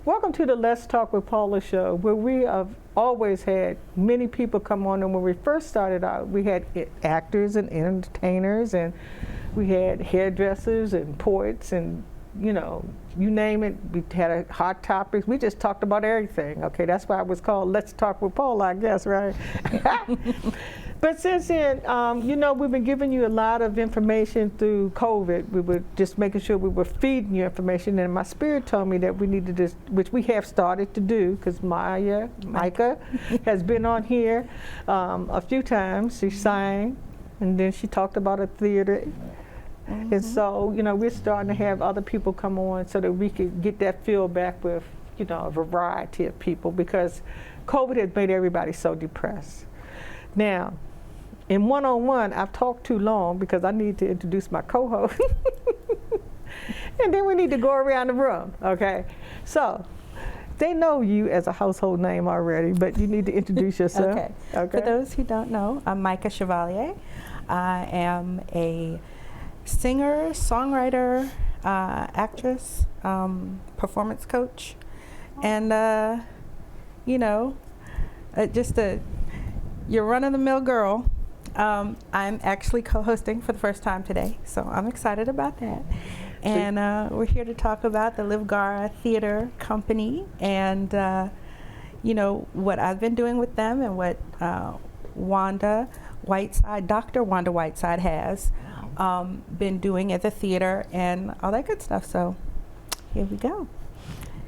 Welcome to the Let's Talk with Paula show, where we have always had many people come on. And when we first started out, we had actors and entertainers, and we had hairdressers and poets, and you name it. We had a hot topics. We just talked about everything. Okay, that's why it was called Let's Talk with Paula, I guess, right? But since then, we've been giving you a lot of information through COVID. We were just making sure we were feeding you information, and my spirit told me that we needed to, which we have started to do, because Micah has been on here a few times. She sang, and then she talked about a theater. And so, we're starting to have other people come on so that we could get that feel back with, a variety of people, because COVID has made everybody so depressed. Now, in one-on-one, I've talked too long because I need to introduce my co-host. And then we need to go around the room, okay? So, they know you as a household name already, but you need to introduce yourself. Okay. For those who don't know, I'm Micah Chevalier. I am a singer, songwriter, actress, performance coach, and just your run-of-the-mill girl. I'm actually co-hosting for the first time today, so I'm excited about that. And we're here to talk about the Livgara Theater Company and what I've been doing with them and what Wanda Whiteside, Dr. Wanda Whiteside has been doing at the theater and all that good stuff. So here we go.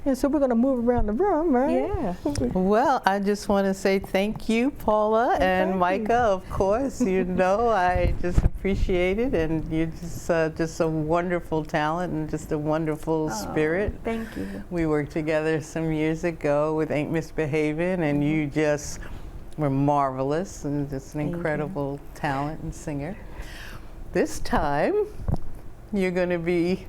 And so we're going to move around the room, right? Yeah. Well, I just want to say thank you, Paula and Micah, of course. I just appreciate it, and you're just a wonderful talent and just a wonderful spirit. Thank you. We worked together some years ago with Ain't Misbehavin', and you just were marvelous and just an incredible talent and singer. This time, you're going to be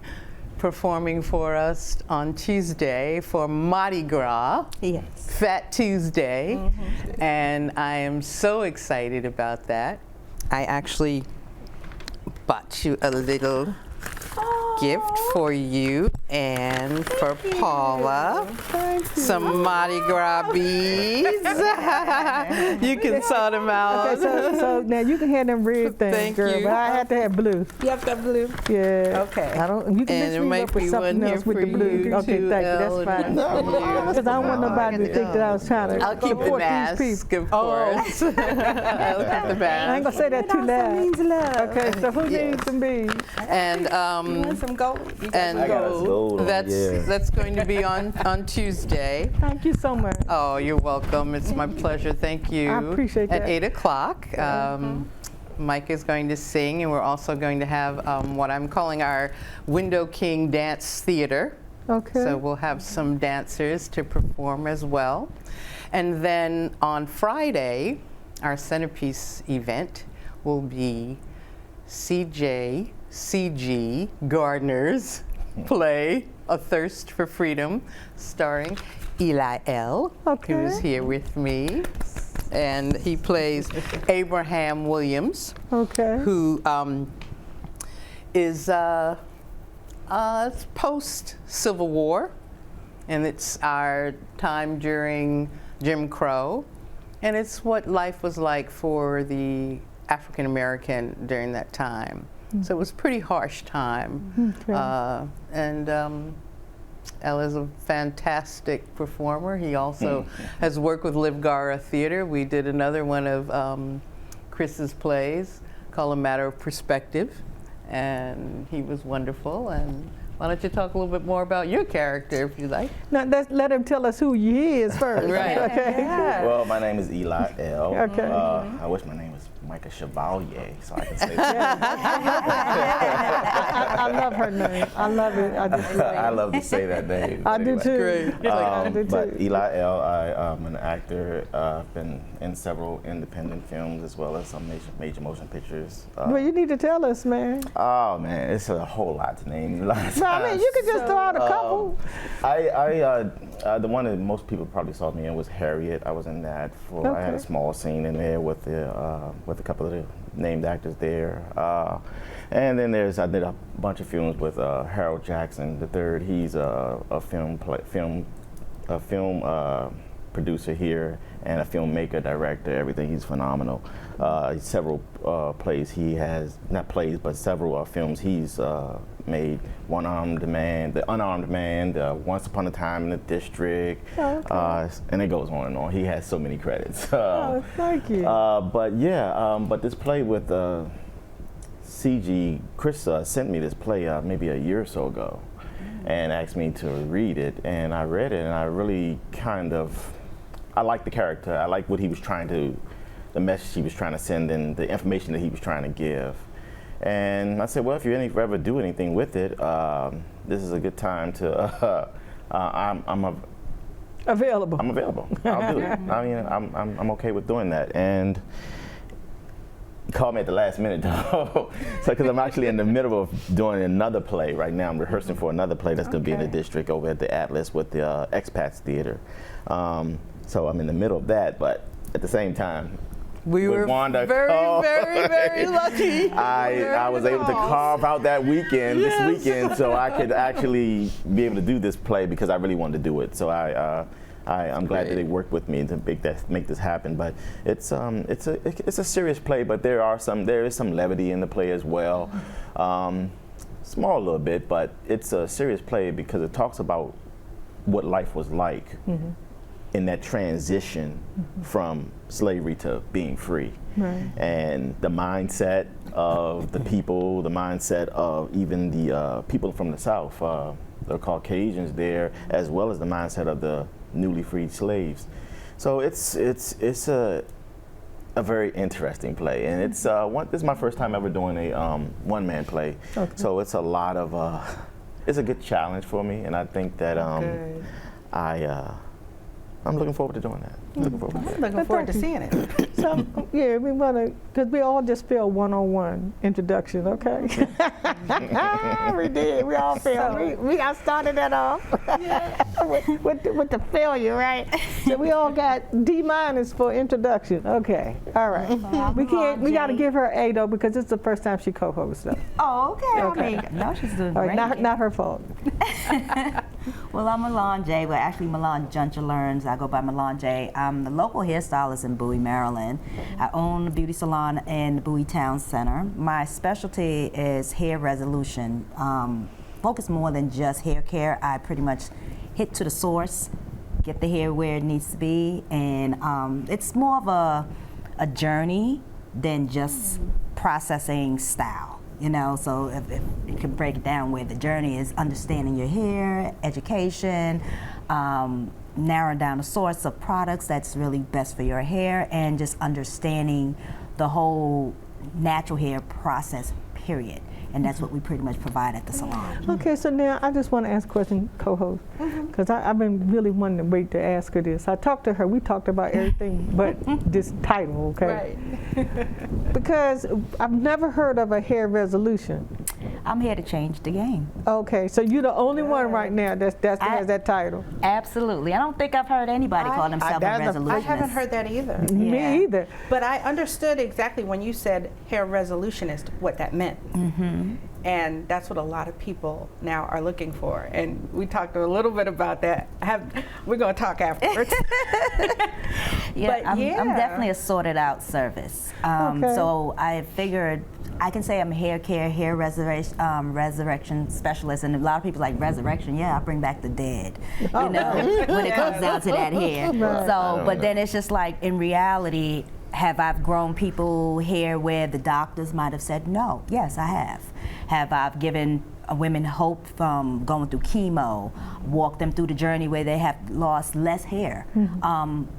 performing for us on Tuesday for Mardi Gras, yes, Fat Tuesday, and I am so excited about that. I actually bought you a little gift for you and for Paula. Some Mardi Gras beads. You can sort them out. Okay, so now you can have them red things, Thank girl, you. but I have to have blue. You have to have blue. Yeah. Okay. You can mix me up with something else with the blue. Okay, thank you. That's fine. Because I don't want nobody to think that I was trying to I'll keep the support these mask, people. of course. I'll keep the I mask. ain't gonna say that too loud. Means love. Okay, so who needs some beads? And You want some gold? You got and I got us gold on, that's going to be on Tuesday. Thank you so much. Oh, you're welcome. It's my pleasure. Thank you. I appreciate that. At 8 o'clock, Mike is going to sing, and we're also going to have what I'm calling our Window King Dance Theater. Okay. So we'll have some dancers to perform as well. And then on Friday, our centerpiece event will be CG Gardner's play A Thirst for Freedom, starring Mila L, who is here with me. And he plays Abraham Williams, who is post-Civil War, and it's our time during Jim Crow, and it's what life was like for the African American during that time. So it was a pretty harsh time. And El is a fantastic performer. He also has worked with Livgara Theater. We did another one of Chris's plays called A Matter of Perspective, and he was wonderful. And why don't you talk a little bit more about your character, if you like? Now, let him tell us who he is first. Right. Okay. Yeah. Well, my name is Milan L. Okay. I wish my name was Micah Chevalier, so I can say that. I love her name. I love it. I just I love to say that name. I do too. Great. I do too. But Milan L, I'm an actor. I've been in several independent films as well as some major motion pictures. Well, you need to tell us, man. Oh man, it's a whole lot to name. No, I mean, you could just throw out a couple. The one that most people probably saw me in was Harriet. I was in that for. I had a small scene in there with a couple of the named actors there. And then I did a bunch of films with Harold Jackson III. He's a film a film producer here and a filmmaker, director, everything. He's phenomenal. Several plays he has, not plays, but several films he's made. One Armed Man, The Unarmed Man, Once Upon a Time in the District, and it goes on and on. He has so many credits. Thank you. But yeah, but this play with CG, Chris sent me this play maybe a year or so ago and asked me to read it, and I read it, and I really I liked the character. I liked what he was trying to, the message he was trying to send and the information that he was trying to give. And I said, well, if you ever do anything with it, this is a good time to, I'm Available. I'm available. I'll do it. I mean, I'm okay with doing that. And he called me at the last minute, though. So, because I'm actually in the middle of doing another play right now. I'm rehearsing for another play that's going to be in the district over at the Atlas with the Expats Theater. So I'm in the middle of that, but at the same time, We were Wanda very lucky. I was able to carve out that weekend, this weekend, so I could actually be able to do this play because I really wanted to do it. So I'm glad that they worked with me to make this happen. But it's a serious play, but there is some levity in the play as well. Small a little bit, but it's a serious play because it talks about what life was like. In that transition from slavery to being free. Right. And the mindset of the people, the mindset of even the people from the South, the Caucasians there, as well as the mindset of the newly freed slaves. So it's a very interesting play, and this is my first time ever doing a one-man play. Okay. So it's a lot of it's a good challenge for me, and I think that I'm looking forward to doing that. Looking forward to seeing it. So, yeah, we want to, because we all just failed 101 introduction, okay? We did. We all failed. I started that off with the failure, right? So we all got D- for introduction. Okay. All right. We got to give her A, though, because it's the first time she co-hosts. So. Oh, okay. No, she's doing All great. right, not her fault. Well, I'm Milan J. Well, actually, Milan Junchalearn. I go by Milan J. I'm the local hairstylist in Bowie, Maryland. I own a beauty salon in the Bowie Town Center. My specialty is hair resolution. Focus more than just hair care. I pretty much hit to the source, get the hair where it needs to be, and it's more of a journey than just processing style. You know, so if you can break it down where the journey is understanding your hair, education, narrowing down the source of products that's really best for your hair, and just understanding the whole natural hair process, period. And that's what we pretty much provide at the salon. Okay, so now I just want to ask a question, co-host, because I've been really wanting to wait to ask her this. I talked to her, we talked about everything but this title, okay? Right. Because I've never heard of a hair resolution. I'm here to change the game. Okay, so you're the only one right now that has that title. Absolutely. I don't think I've heard anybody call themselves a resolutionist. I haven't heard that either. Me either. But I understood exactly when you said hair resolutionist, what that meant. And that's what a lot of people now are looking for. And we talked a little bit about that. We're going to talk afterwards. I'm definitely a sorted out service. So I figured I can say I'm a hair care, hair resurrection specialist. And a lot of people like resurrection, I bring back the dead, you know, when it comes down to that hair. Right. So, but then it's just like, in reality, have I grown people hair where the doctors might have said no? Yes, I have. Have I given women hope from going through chemo, walk them through the journey where they have lost less hair?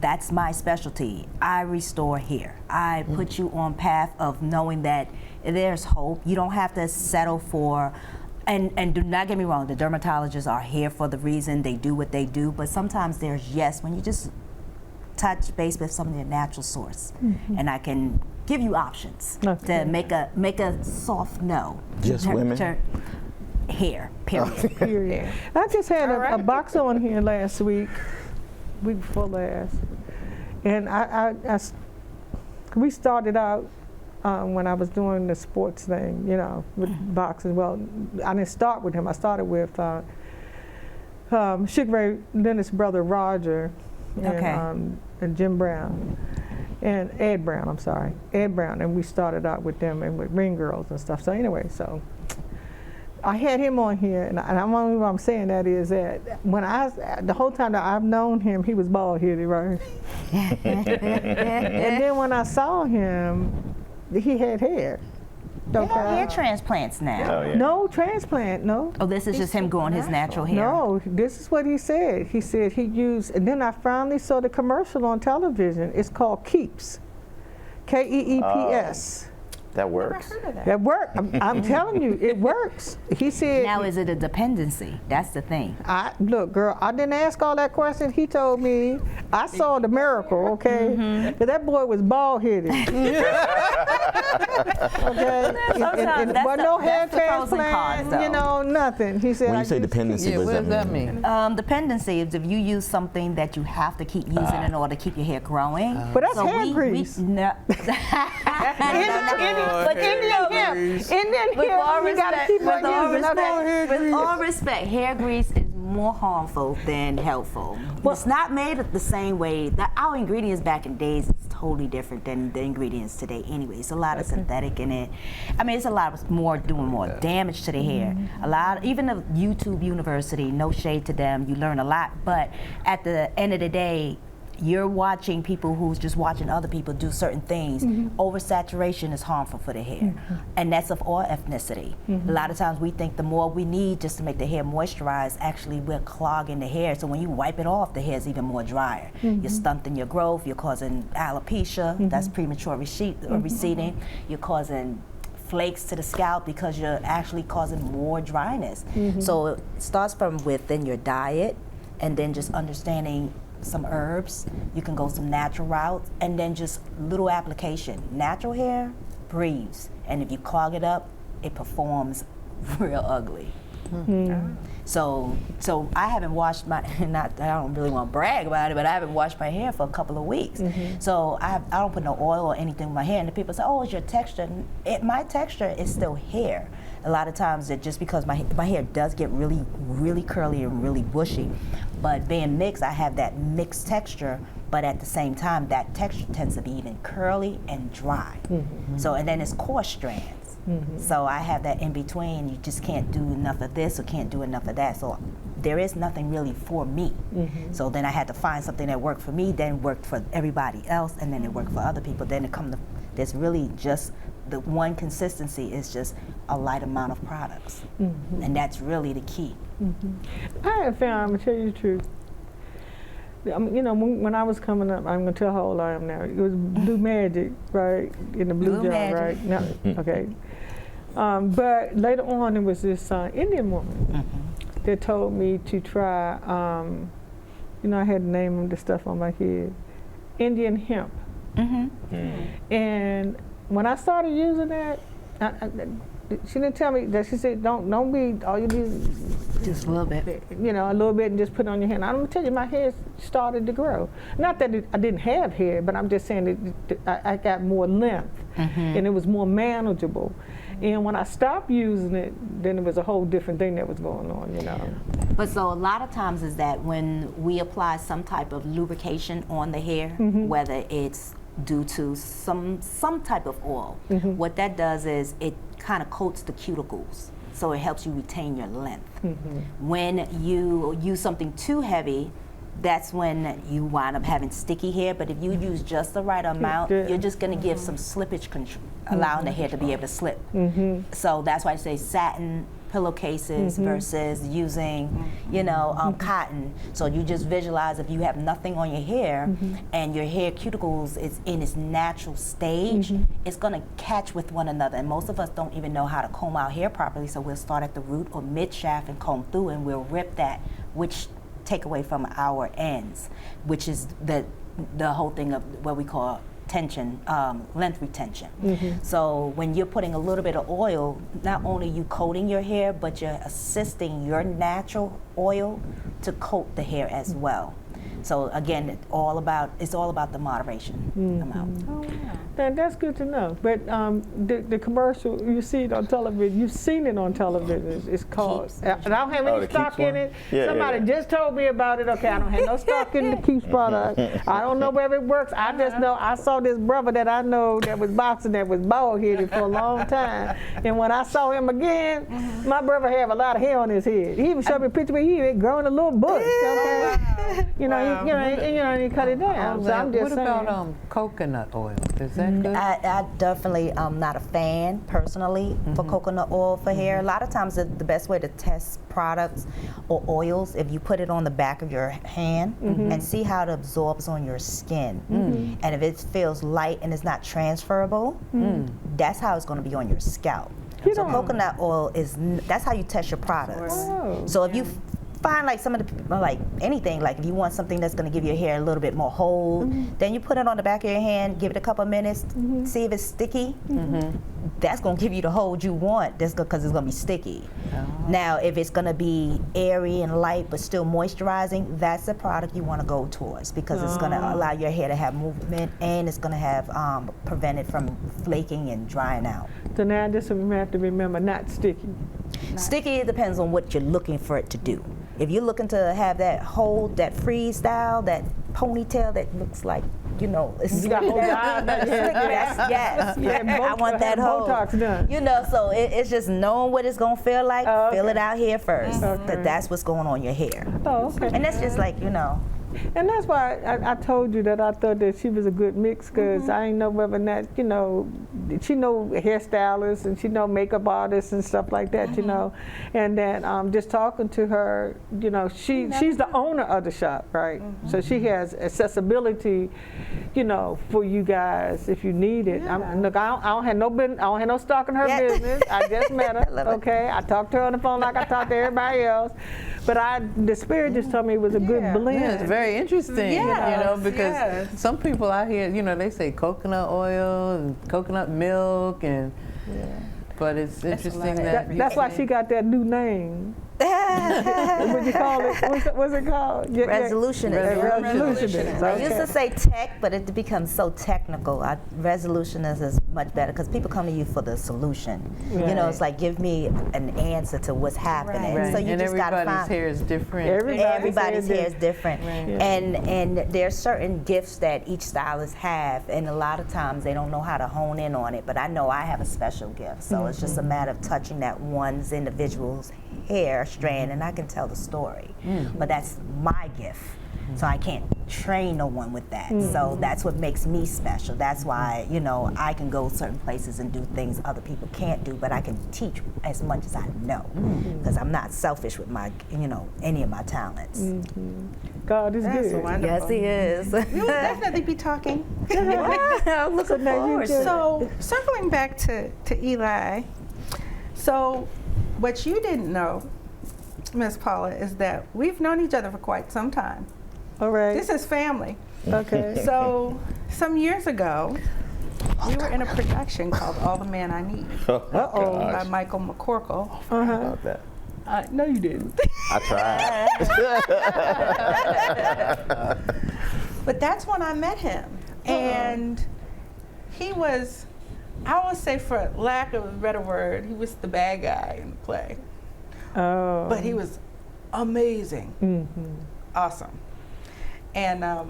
That's my specialty. I restore hair. I put you on path of knowing that there's hope. You don't have to settle for, and do not get me wrong, the dermatologists are here for the reason, they do what they do, but sometimes there's when you just touch base with some of their natural source, and I can give you options to make a soft no. Just women? Hair, period. Period. I just had a box on here last week before last, and we started out when I was doing the sports thing, you know, with boxing. Well, I didn't start with him. I started with Sugar Ray Leonard's brother Roger, Okay. And Jim Brown, and Ed Brown. I'm sorry, Ed Brown, and we started out with them and with Ring Girls and stuff. So anyway, so I had him on here, and I'm saying that is that the whole time that I've known him, he was bald headed, right? And then when I saw him, he had hair. They have hair transplants now. Oh, yeah. No transplant, no. Oh, this is just him growing his natural hair. No, this is what he said. He said he used, and then I finally saw the commercial on television. It's called Keeps, Keeps. That works. Heard of that. That works. I'm telling you, it works. He said. Now is it a dependency? That's the thing. Look, girl, I didn't ask all that question. He told me. I saw the miracle, okay? But that boy was bald headed. Okay? Sometimes that's wasn't no hair that's the pros and transplant, cons, you know, nothing. He said. When I you say used- dependency, Yeah, what what does that mean? Dependency is if you use something that you have to keep using in order to keep your hair growing. But that's hair grease. No. But Indian hemp, With all you gotta keep with all on using. respect, with all respect, hair grease is more harmful than helpful. It's not made the same way. Our ingredients back in days is totally different than the ingredients today anyway. It's a lot of synthetic in it. I mean, it's a lot doing more damage to the hair. A lot, even the YouTube University, no shade to them, you learn a lot, but at the end of the day, you're watching people who's just watching other people do certain things. Oversaturation is harmful for the hair, and that's of all ethnicity. A lot of times we think the more we need just to make the hair moisturize, actually we're clogging the hair. So when you wipe it off, the hair is even more drier. You're stunting your growth, you're causing alopecia, that's premature receding, you're causing flakes to the scalp because you're actually causing more dryness. So it starts from within your diet, and then just understanding some herbs. You can go some natural routes, and then just little application. Natural hair breathes, and if you clog it up, it performs real ugly. So I haven't washed my, I don't really want to brag about it, but I haven't washed my hair for a couple of weeks. So I don't put no oil or anything in my hair, and the people say, oh, it's your texture. My texture is still hair. A lot of times it's just because my hair does get really, really curly and really bushy, but being mixed, I have that mixed texture, but at the same time, that texture tends to be even curly and dry. So, and then it's coarse strands. So I have that in between. You just can't do enough of this or can't do enough of that. So there is nothing really for me. So then I had to find something that worked for me, then worked for everybody else, and then it worked for other people. Then there's really just the one consistency is just a light amount of products. And that's really the key. I have found, I'm gonna tell you the truth. I mean, you know, when I was coming up, I'm gonna tell how old I am now. It was Blue Magic, right, in the blue jar, Magic. right? No, okay. But later on, it was this Indian woman that told me to try. You know, I had the name of the stuff on my head, Indian hemp. And when I started using that, she didn't tell me that. She said, "Don't be all you need." Just a little bit. You know, a little bit, and just put it on your hand. I'm gonna tell you, my hair started to grow. Not that I didn't have hair, but I'm just saying that I got more length, and it was more manageable. And when I stopped using it, then it was a whole different thing that was going on, you know. But so a lot of times is that when we apply some type of lubrication on the hair, whether it's due to some type of oil, what that does is it kind of coats the cuticles. So it helps you retain your length. When you use something too heavy, that's when you wind up having sticky hair. But if you use just the right amount, you're just going to give some slippage control, allowing the hair to be able to slip. So that's why I say satin pillowcases versus using, you know, cotton. So you just visualize if you have nothing on your hair and your hair cuticles is in its natural stage, it's going to catch with one another. And most of us don't even know how to comb our hair properly, so we'll start at the root or mid shaft and comb through, and we'll rip that, which take away from our ends, which is the whole thing of what we call tension, length retention. So when you're putting a little bit of oil, not only you coating your hair, but you're assisting your natural oil to coat the hair as well. So again, it's all about the moderation amount. Oh, wow. That's good to know. But the commercial, you see it on television. You've seen it on television. It's called, Keeps. and I don't have Oh, any the stock Keeps in one? it. Yeah, Somebody yeah. just told me about it. Okay, I don't have no stock in the Keeps product. I don't know whether it works. I just know I saw this brother that I know that was boxing that was bald-headed for a long time. And when I saw him again, my brother had a lot of hair on his head. He even showed me a picture where he had grown a little bush. Okay? You know, he cut it down. So I'm just what saying. about coconut oil? Is that good? I definitely not a fan personally for coconut oil for hair. A lot of times the best way to test products or oils, if you put it on the back of your hand and see how it absorbs on your skin. And if it feels light and it's not transferable, that's how it's going to be on your scalp. So coconut oil that's how you test your products. Oh. So if you find like some of the, like anything, like if you want something that's going to give your hair a little bit more hold, then you put it on the back of your hand, give it a couple of minutes, see if it's sticky. That's going to give you the hold you want, that's because it's going to be sticky. Now, if it's going to be airy and light but still moisturizing, that's the product you want to go towards, because it's going to allow your hair to have movement, and it's going to have prevent it from flaking and drying out. So now I just have to remember, not sticky. Sticky, it depends on what you're looking for it to do. If you're looking to have that hold, that freeze style, that ponytail that looks like, it's You got hold your eye, yes. Yeah, I want that hold. Botox done. So it's just knowing what it's gonna feel like. Oh, Feel okay. it out here first. Okay. That's what's going on your hair. Oh, okay. And that's just like, And that's why I told you that I thought that she was a good mix, because I ain't know whether or not, she know hairstylists and she know makeup artists and stuff like that, And then just talking to her, she's the owner of the shop, right? So she has accessibility, for you guys if you need it. Look, I don't have no business, I don't have no stock in her business. I just met her, okay? I talked to her on the phone like I talked to everybody else. But the spirit just told me it was a good blend. Yeah, it's very interesting, Yes, because yes. some people out here, they say coconut oil and coconut milk, and but it's interesting That's why she got that new name. What you call it? What's it called? resolutionist. Resolutionist. I used Okay. to say tech, but it becomes so technical. Resolutionist is much better, because people come to you for the solution. It's like, give me an answer to what's happening. Right. So you And just got to everybody's find. hair is different. Everybody's hair is different, Right. and there's certain gifts that each stylist have, and a lot of times they don't know how to hone in on it. But I know I have a special gift, so it's just a matter of touching that one's individual's hair strand, and I can tell the story. But that's my gift, so I can't train no one with that. So that's what makes me special. That's why I can go certain places and do things other people can't do, but I can teach as much as I know, because I'm not selfish with my any of my talents. God is That's good. wonderful. Yes, he is. We will definitely be talking. I'm looking forward to it. So, circling back to Eli, so what you didn't know, Miss Paula, is that we've known each other for quite some time. All right. This is family. Okay. So, some years ago, we were in a production called All the Man I Need Uh-oh. by Michael McCorkle. About that. No, you didn't. I tried. But that's when I met him. And he was, I would say, for lack of a better word, he was the bad guy in the play. Oh. But he was amazing. Awesome. And, I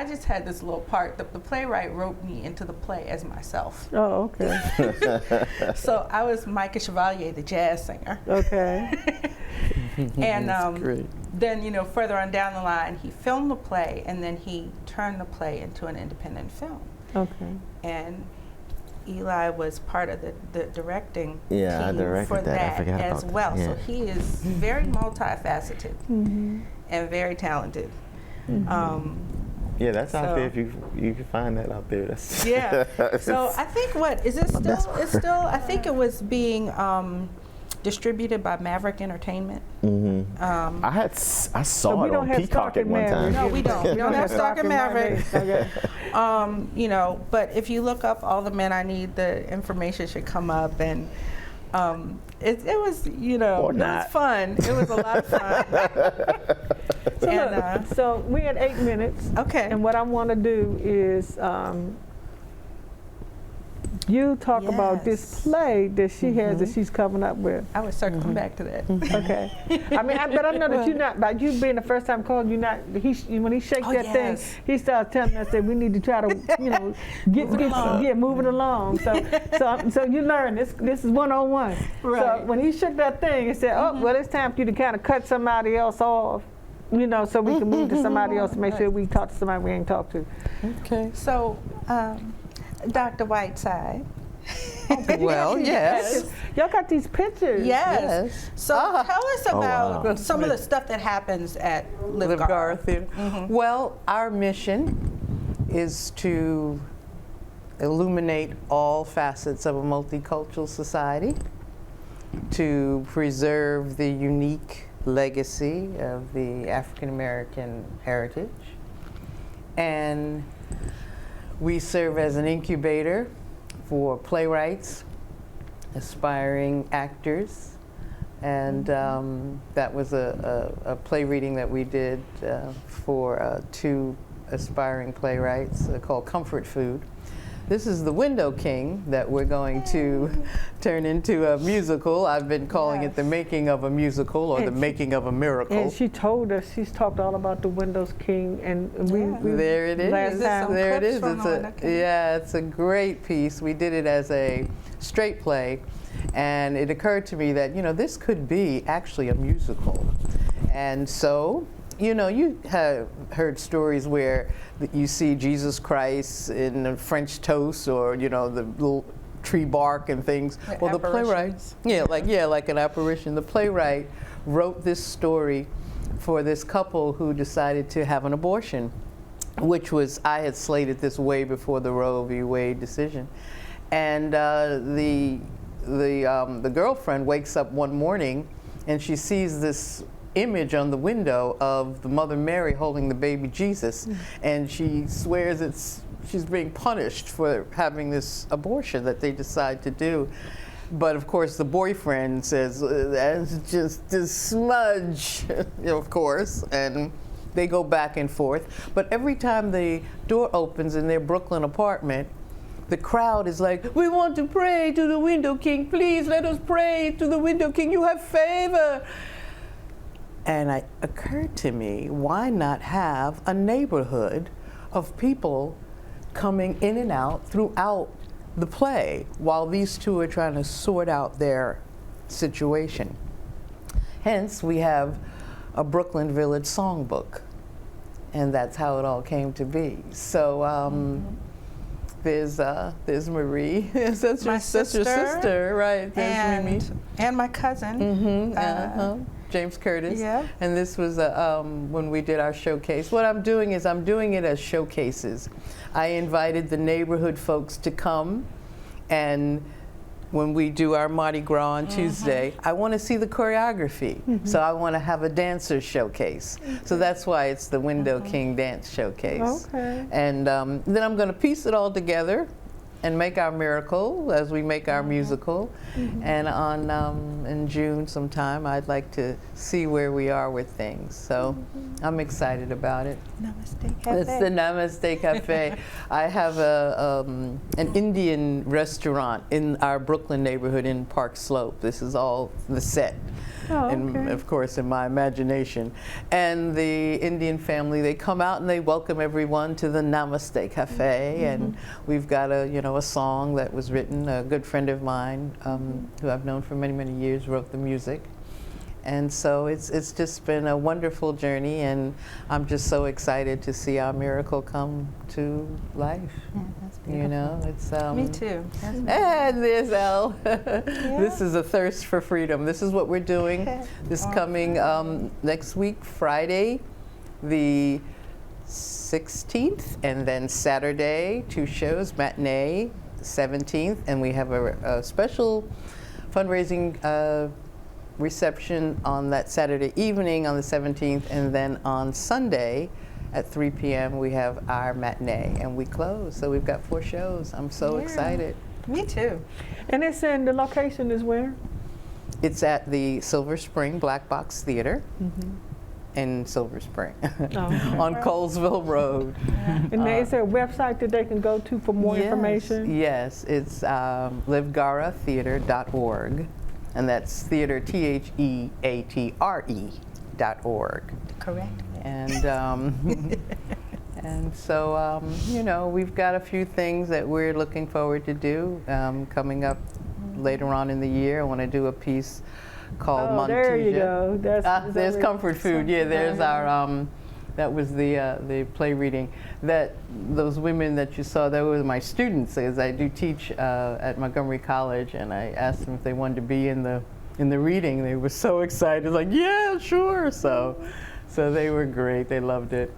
just had this little part. The playwright wrote me into the play as myself. Oh, okay. So I was Micah Chevalier, the jazz singer. Okay. And great. then, further on down the line, he filmed the play, and then he turned the play into an independent film. Okay. And Eli was part of the directing Yeah, I team directed for that. I that forgot as about that. well. Yeah. So he is very multifaceted and very talented. Yeah, that's out So- there. If you can find that out there, that's Yeah. So I think I think it was being distributed by Maverick Entertainment. I saw we it don't on have Peacock stock at in one time. Maverick. No, we don't. We don't have stock in Maverick. Okay. But if you look up All the Men I Need, the information should come up, and it was, Or it not. was fun. It was a lot of fun. And, So we had 8 minutes. okay. And what I want to do is you talk about this Yes. play that she has that she's coming up with. I was circling back to that. Okay. I mean, but I know that you're not, by you being the first time called, you're not, when he shakes Oh, that thing, yes. he starts telling us that we need to try to, moving along. So you learn, this is one-on-one. Right. So when he shook that thing, he said, oh, well, it's time for you to kind of cut somebody else off, so we can move to somebody else to make sure we talk to somebody we ain't talked to. Okay. So, Dr. Whiteside. Well, yes. Y'all got these pictures. Yes. Yes. So tell us about wow. some of the stuff that happens at Live Live Gar. Gar Theater. Well, our mission is to illuminate all facets of a multicultural society, to preserve the unique legacy of the African American heritage, and we serve as an incubator for playwrights, aspiring actors, and that was a play reading that we did for 2 aspiring playwrights called Comfort Food. This is The Window King that we're going to turn into a musical. I've been calling it The Making of a Musical, or The Making of a Miracle. And she told us, she's talked all about the Windows King, and we There it is. last time. There it clips is. from It's The Window King? it's a great piece. We did it as a straight play, and it occurred to me that this could be actually a musical, and so. You have heard stories where you see Jesus Christ in a French toast, or the little tree bark and things. Well, the playwright, like an apparition. The playwright wrote this story for this couple who decided to have an abortion, which was, I had slated this way before the Roe v. Wade decision, and the girlfriend wakes up one morning and she sees this image on the window of the Mother Mary holding the baby Jesus, and she swears she's being punished for having this abortion that they decide to do. But of course the boyfriend says, that's just a smudge, of course, and they go back and forth. But every time the door opens in their Brooklyn apartment, the crowd is like, we want to pray to the Window King, please let us pray to the Window King, you have favor. And it occurred to me, why not have a neighborhood of people coming in and out throughout the play while these two are trying to sort out their situation. Hence, we have a Brooklyn Village songbook, and that's how it all came to be. So there's Marie, that's your sister, right? There's Mimi. And my cousin. James Curtis. Yeah. And this was when we did our showcase. What I'm doing is I'm doing it as showcases. I invited the neighborhood folks to come, and when we do our Mardi Gras on Tuesday, I want to see the choreography. So I want to have a dancer showcase. So that's why it's the Window King Dance Showcase. Okay. And then I'm going to piece it all together and make our miracle as we make our musical. And in June sometime, I'd like to see where we are with things. So I'm excited about it. Namaste Cafe. It's the Namaste Cafe. I have an Indian restaurant in our Brooklyn neighborhood in Park Slope. This is all the set. And of course in my imagination. And the Indian family, they come out and they welcome everyone to the Namaste Cafe. And we've got a song that was written, a good friend of mine who I've known for many, many years wrote the music. And so it's just been a wonderful journey, and I'm just so excited to see our miracle come to life. Yeah, that's beautiful. It's Me too. and there's L. This is a thirst for freedom. This is what we're doing. This coming next week, Friday, the 16th, and then Saturday, 2 shows, matinee, 17th, and we have a special fundraising reception on that Saturday evening on the 17th, and then on Sunday at 3 p.m. we have our matinee, and we close. So we've got 4 shows. I'm so excited. Me too. And it's in, the location is where? It's at the Silver Spring Black Box Theater. in Silver Spring Oh. on Colesville Road. And is there a website that they can go to for more information? Yes, it's livgaratheater.org, and that's theater, theatre.org. Correct. And and so you know, we've got a few things that we're looking forward to do coming up later on in the year. I want to do a piece called Montija. There you go. There's comfort food. Yeah, there's our that was the play reading. That those women that you saw, that were my students, as I do teach at Montgomery College, and I asked them if they wanted to be in the reading. They were so excited, like, yeah, sure. So they were great. They loved it.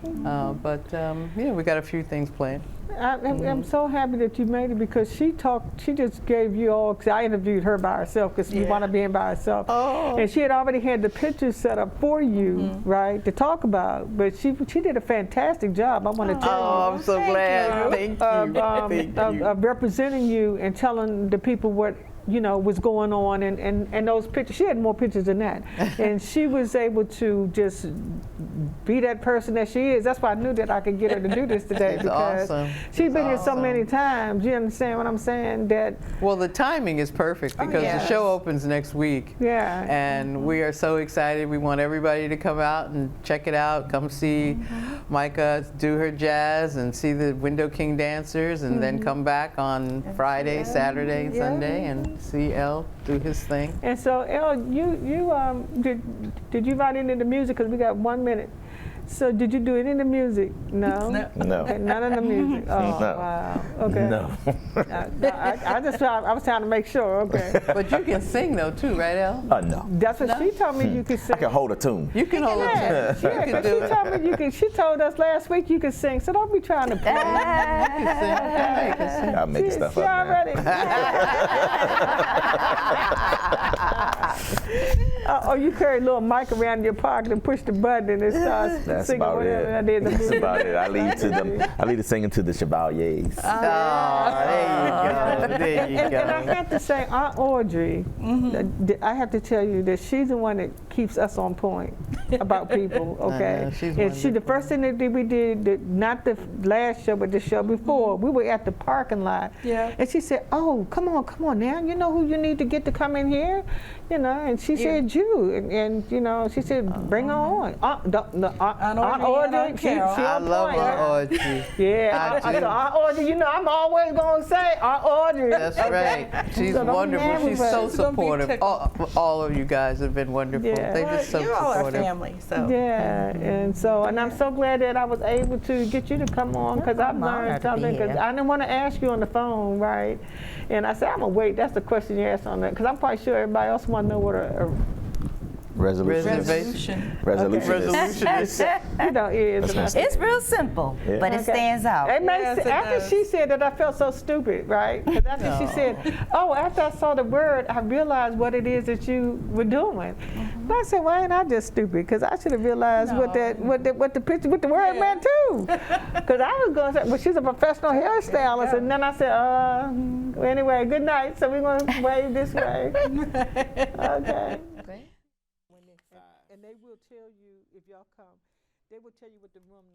Yeah, we got a few things planned. I'm so happy that you made it, because she just gave you all, because I interviewed her by herself, because we want to be in by herself. Oh. And she had already had the pictures set up for you, right, to talk about. But she did a fantastic job, I want to tell you. Oh, I'm so glad. Thank you. Of representing you and telling the people what, you know, was going on, and those pictures. She had more pictures than that. And she was able to just be that person that she is. That's why I knew that I could get her to do this today. It's because awesome. she's been here so many times. You understand what I'm saying? That Well, the timing is perfect because the show opens next week. Yeah. And we are so excited. We want everybody to come out and check it out. Come see Micah do her jazz and see the Window King dancers, and then come back on Friday, Saturday, and Sunday and see L do his thing. And so, El, did you write any of the music? Because we got 1 minute. So did you do any of the music? No. No. Okay, none of the music. Oh, No. wow. Okay. No. I was trying to make sure. Okay. But you can sing though too, right, El? No. That's what she told me you could sing. I can hold a tune. You can hold Yeah, it. You yeah, can 'cause do she it. told me you could. She told us last week you could sing. So don't be trying to play. I'm making stuff She up, man. already. You carry a little mic around in your pocket and push the button and it starts That's singing about whatever it. that is. That's about it. I leave the singing to the Chevaliers. Oh, there you go. And I have to say, Aunt Audrey, I have to tell you that she's the one that keeps us on point about people, okay? know, she's And the first thing that we did, not the last show, but the show before, we were at the parking lot. Yeah. And she said, oh, come on now. You know who you need to get to come in here? You know, and she said you. And you know, she said, bring her on. Aunt Audrey, she I on love point. Aunt Audrey. Yeah, I do. Aunt Audrey, you know, I'm always going to say Aunt Audrey. That's right. She's So don't be wonderful. mad She's with so us. Don't be supportive. tickled. All of you guys have been wonderful. Yeah. They're just so You're all our supportive. family, so. Yeah, and I'm so glad that I was able to get you to come on, because I've I'm learned honored to be something, because here. I didn't want to ask you on the phone, right? And I said, I'm going to wait. That's the question you asked on that, because I'm quite sure everybody else want to know what a Reservation. Resolution is. you know, is. That's And I my said, It's real simple, Yeah. but it Okay. stands out. It makes Yes, it after does. she said that, I felt so stupid, right? Because after she said, "Oh, after I saw the word, I realized what it is that you were doing." And I said, "Why ain't I just stupid? Because I should have realized what the picture, what the word meant too." Because I was going to say, "Well, she's a professional hairstylist," and then I said, anyway, good night. So we're going to wave this way." Okay. And they will tell you if y'all come. They will tell you what the room number.